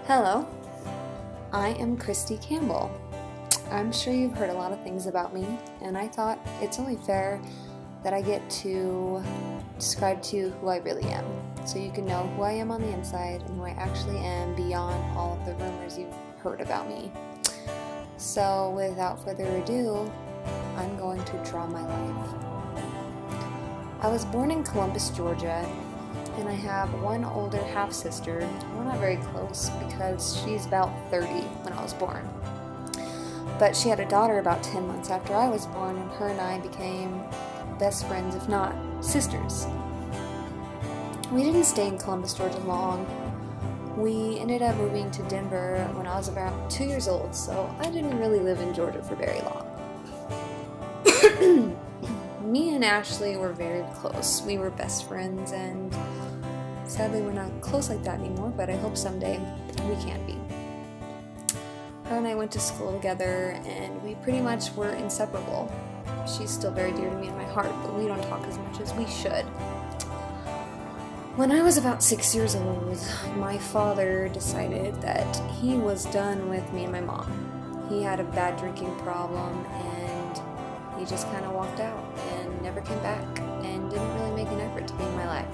Hello, I am Kristy Campbell. I'm sure you've heard a lot of things about me, and I thought it's only fair that I get to describe to you who I really am, so you can know who I am on the inside and who I actually am beyond all of the rumors you've heard about me. So without further ado, I'm going to draw my life. I was born in Columbus, Georgia, and I have one older half-sister. We're not very close because she's about 30 when I was born. But she had a daughter about 10 months after I was born, and her and I became best friends, if not sisters. We didn't stay in Columbus, Georgia long. We ended up moving to Denver when I was about 2 years old, so I didn't really live in Georgia for very long. Me and Ashley were very close. We were best friends, and sadly we're not close like that anymore, but I hope someday we can be. Her and I went to school together, and we pretty much were inseparable. She's still very dear to me in my heart, but we don't talk as much as we should. When I was about 6 years old, my father decided that he was done with me and my mom. He had a bad drinking problem, and he just kind of walked out and never came back and didn't really make an effort to be in my life.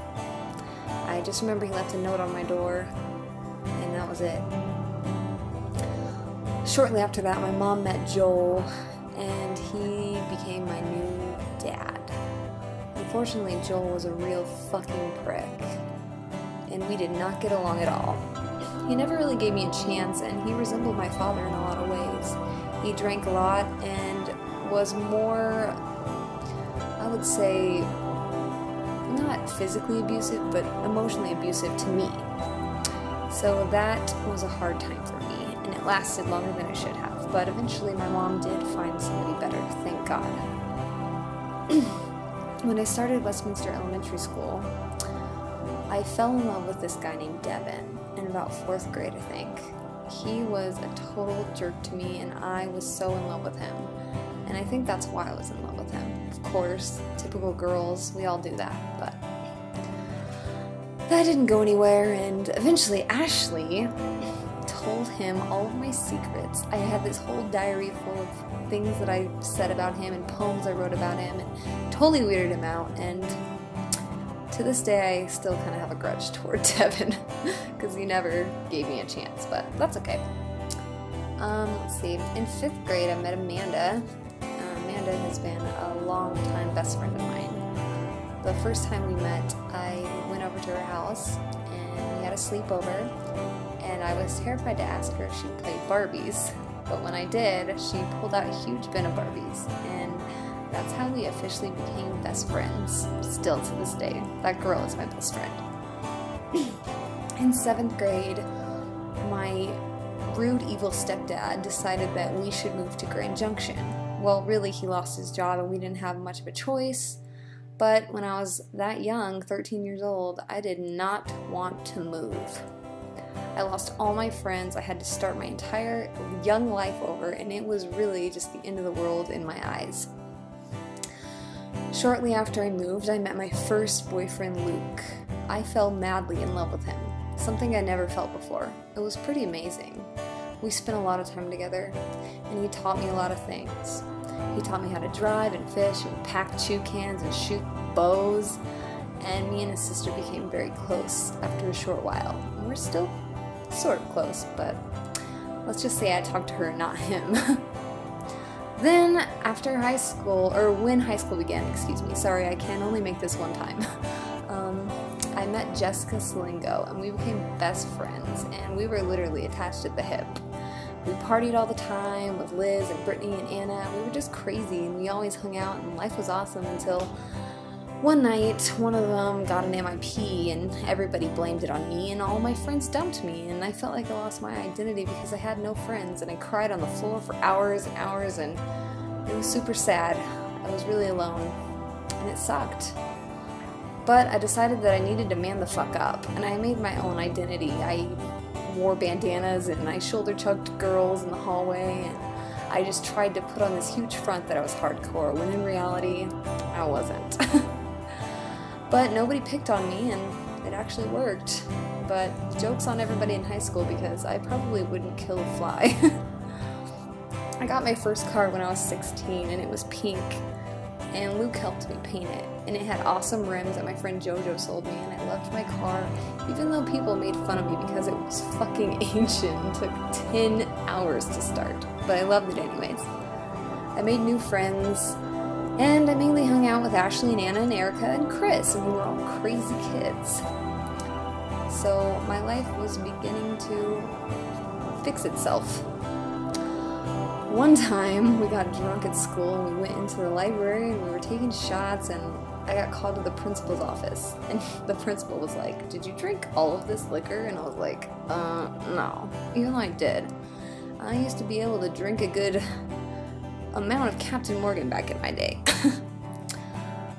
I just remember he left a note on my door, and that was it. Shortly after that, my mom met Joel, and he became my new dad. Unfortunately, Joel was a real fucking prick, and we did not get along at all. He never really gave me a chance, and he resembled my father in a lot of ways. He drank a lot and was more, I would say, not physically abusive, but emotionally abusive to me. So that was a hard time for me, and it lasted longer than it should have. But eventually my mom did find somebody better, thank God. When I started Westminster Elementary School, I fell in love with this guy named Devin in about 4th grade, I think. He was a total jerk to me, and I was so in love with him. And I think that's why I was in love with him. Of course, typical girls, we all do that, but that didn't go anywhere, and eventually Ashley told him all of my secrets. I had this whole diary full of things that I said about him and poems I wrote about him, and totally weirded him out, and to this day I still kind of have a grudge toward Devin because he never gave me a chance, but that's okay. Let's see, in 5th grade I met Amanda. Amanda has been a long-time best friend of mine. The first time we met, I went over to her house and we had a sleepover, and I was terrified to ask her if she played Barbies, but when I did, she pulled out a huge bin of Barbies, and that's how we officially became best friends, still to this day. That girl is my best friend. In 7th grade, my rude, evil stepdad decided that we should move to Grand Junction. Well, really, he lost his job and we didn't have much of a choice, but when I was that young, 13 years old, I did not want to move. I lost all my friends, I had to start my entire young life over, and it was really just the end of the world in my eyes. Shortly after I moved, I met my first boyfriend, Luke. I fell madly in love with him, something I never felt before. It was pretty amazing. We spent a lot of time together, and he taught me a lot of things. He taught me how to drive and fish and pack chew cans and shoot bows, and me and his sister became very close after a short while. And we're still sort of close, but let's just say I talked to her, not him. Then, after high school, or when high school began, sorry, I can only make this one time. I met Jessica Slingo, and we became best friends, and we were literally attached at the hip. We partied all the time with Liz and Brittany and Anna. We were just crazy, and we always hung out, and life was awesome until one night, one of them got an MIP, and everybody blamed it on me, and all my friends dumped me, and I felt like I lost my identity because I had no friends, and I cried on the floor for hours and hours, and it was super sad. I was really alone, and it sucked. But I decided that I needed to man the fuck up, and I made my own identity. I wore bandanas, and I shoulder-chucked girls in the hallway, and I just tried to put on this huge front that I was hardcore, when in reality, I wasn't. But nobody picked on me, and it actually worked. but joke's on everybody in high school because I probably wouldn't kill a fly. I got my first car when I was 16 and it was pink, and Luke helped me paint it, and it had awesome rims that my friend Jojo sold me, and I loved my car even though people made fun of me because it was fucking ancient and took 10 hours to start, but I loved it anyways. I made new friends, and I mainly hung out with Ashley and Anna and Erica and Chris, and we were all crazy kids. So my life was beginning to fix itself. One time we got drunk at school and we went into the library and we were taking shots, and I got called to the principal's office, and the principal was like, "Did you drink all of this liquor?" And I was like, no. Even though I did. I used to be able to drink a good amount of Captain Morgan back in my day.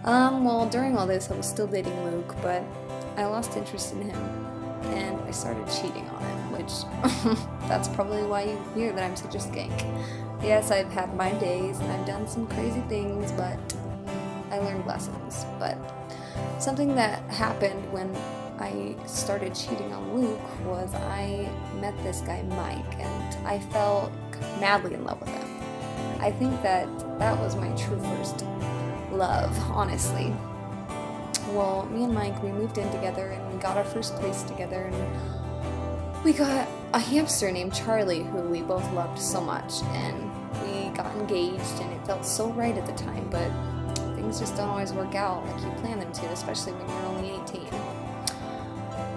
Well, during all this I was still dating Luke, but I lost interest in him and I started cheating on him, which that's probably why you hear that I'm such a skank. Yes, I've had my days and I've done some crazy things, but I learned lessons. But something that happened when I started cheating on Luke was I met this guy Mike, and I fell madly in love with him. I think that was my true first love, honestly. Well, me and Mike, we moved in together and we got our first place together, and we got a hamster named Charlie who we both loved so much, and we got engaged, and it felt so right at the time, but things just don't always work out like you plan them to, especially when you're only 18.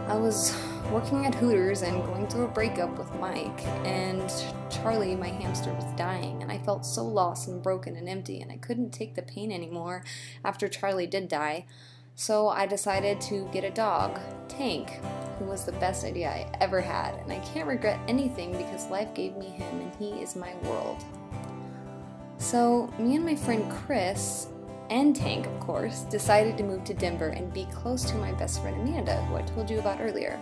I was working at Hooters and going through a breakup with Mike, and Charlie, my hamster, was dying, and I felt so lost and broken and empty, and I couldn't take the pain anymore after Charlie did die. So I decided to get a dog, Tank, who was the best idea I ever had, and I can't regret anything because life gave me him and he is my world. So me and my friend Chris, and Tank of course, decided to move to Denver and be close to my best friend Amanda, who I told you about earlier.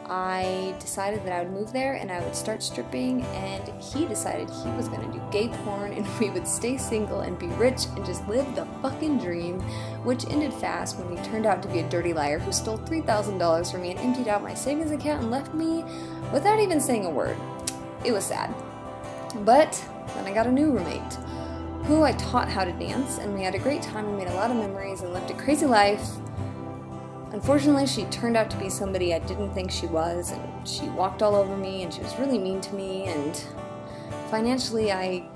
I decided that I would move there and I would start stripping, and he decided he was going to do gay porn and we would stay single and be rich and just live the fucking dream, which ended fast when he turned out to be a dirty liar who stole $3,000 from me and emptied out my savings account and left me without even saying a word. It was sad. But then I got a new roommate who I taught how to dance, and we had a great time and made a lot of memories and lived a crazy life. Unfortunately, she turned out to be somebody I didn't think she was, and she walked all over me, and she was really mean to me, and financially I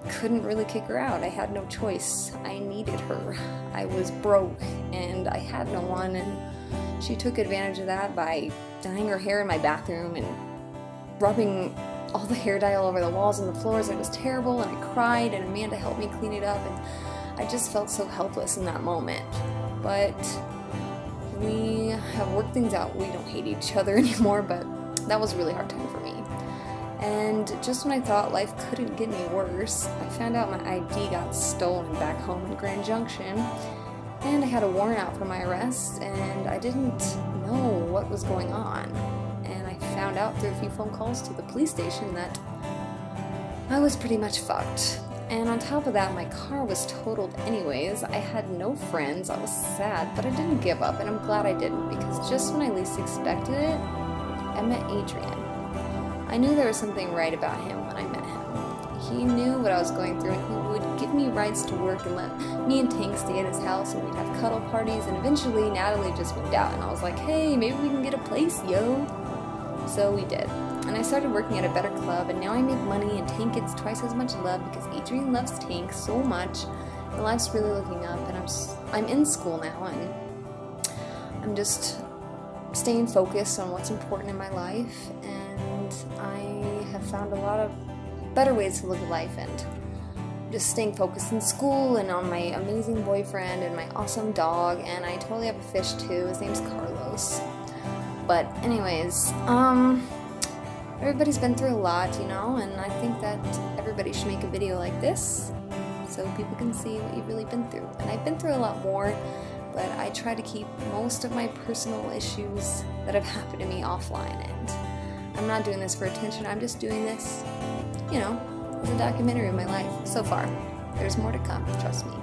couldn't really kick her out. I had no choice. I needed her. I was broke, and I had no one, and she took advantage of that by dyeing her hair in my bathroom and rubbing all the hair dye all over the walls and the floors. It was terrible, and I cried, and Amanda helped me clean it up, and I just felt so helpless in that moment. But we have worked things out. We don't hate each other anymore, but that was a really hard time for me. And just when I thought life couldn't get any worse, I found out my ID got stolen back home in Grand Junction, and I had a warrant out for my arrest, and I didn't know what was going on. And I found out through a few phone calls to the police station that I was pretty much fucked. And on top of that, my car was totaled anyways. I had no friends. I was sad, but I didn't give up, and I'm glad I didn't, because just when I least expected it, I met Adrian. I knew there was something right about him when I met him. He knew what I was going through, and he would give me rides to work and let me and Tank stay at his house, and we'd have cuddle parties, and eventually Natalie just moved out, and I was like, hey, maybe we can get a place, yo. So we did. And I started working at a better club, and now I make money, and Tank gets twice as much love because Adrian loves Tank so much, and life's really looking up, and I'm in school now, and I'm just staying focused on what's important in my life, and I have found a lot of better ways to live life, and just staying focused in school and on my amazing boyfriend and my awesome dog, and I totally have a fish too. His name's Carlos. But anyways, everybody's been through a lot, you know, and I think that everybody should make a video like this so people can see what you've really been through. And I've been through a lot more, but I try to keep most of my personal issues that have happened to me offline, and I'm not doing this for attention. I'm just doing this, you know, as a documentary of my life so far. There's more to come, trust me.